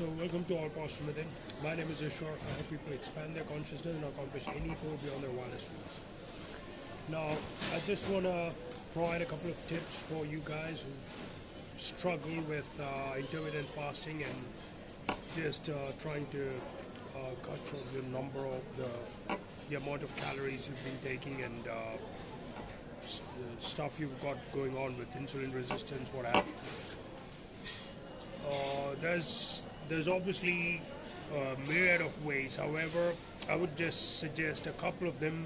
So welcome to All Positive Within. My name is Ishwar. I help people expand their consciousness and accomplish any goal beyond their wildest dreams. Now, I just want to provide a couple of tips for you guys who struggle with intermittent fasting and just trying to cut short the number of the amount of calories you've been taking and the stuff you've got going on with insulin resistance, what have you. There's obviously a myriad of ways. However, I would just suggest a couple of them,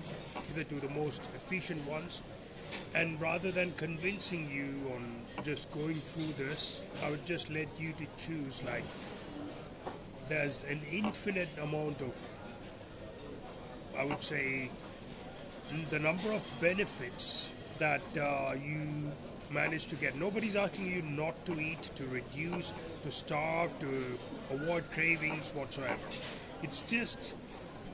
either to the most efficient ones. And rather than convincing you on just going through this, I would just let you to choose. Like, there's an infinite amount of, I would say, the number of benefits that you manage to get. Nobody's asking you not to eat, to reduce, to starve, to avoid cravings whatsoever. It's just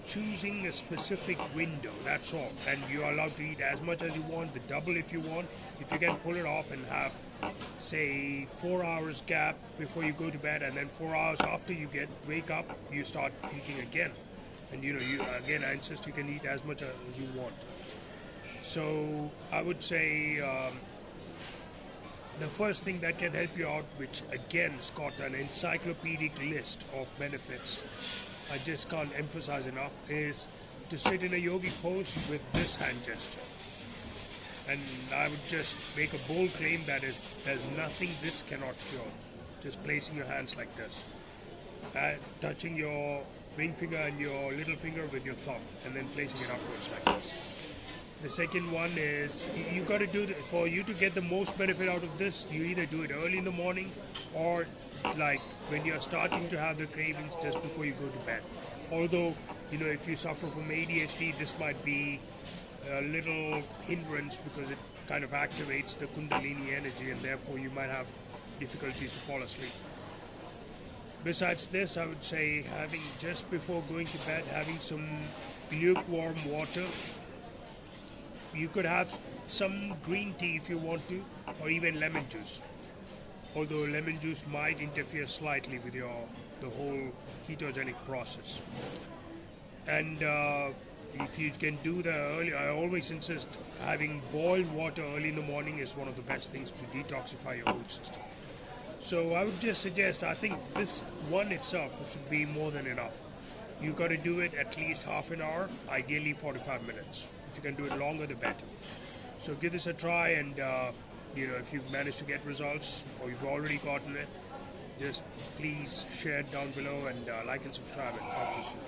choosing a specific window, that's all. And you're allowed to eat as much as you want, the double if you want. If you can pull it off and have, say, 4 hours gap before you go to bed, and then 4 hours after you wake up, you start eating again. And you again, I insist you can eat as much as you want. So I would say the first thing that can help you out, which again has got an encyclopedic list of benefits, I just can't emphasize enough, is to sit in a yogi pose with this hand gesture. And I would just make a bold claim that there's nothing this cannot cure. Just placing your hands like this, touching your ring finger and your little finger with your thumb, and then placing it upwards like this. The second one is, you got to do for you to get the most benefit out of this, you either do it early in the morning or like when you're starting to have the cravings just before you go to bed. Although, if you suffer from ADHD, this might be a little hindrance because it kind of activates the Kundalini energy and therefore you might have difficulties to fall asleep. Besides this, I would say having, just before going to bed, having some lukewarm water. You could have some green tea if you want to, or even lemon juice. Although lemon juice might interfere slightly with the whole ketogenic process. And if you can do the early, I always insist having boiled water early in the morning is one of the best things to detoxify your whole system. So I would just suggest, I think this one itself should be more than enough. You got to do it at least half an hour, ideally 45 minutes. If you can do it longer, the better. So give this a try, and if you've managed to get results or you've already gotten it, just please share it down below and like and subscribe, and talk to you soon.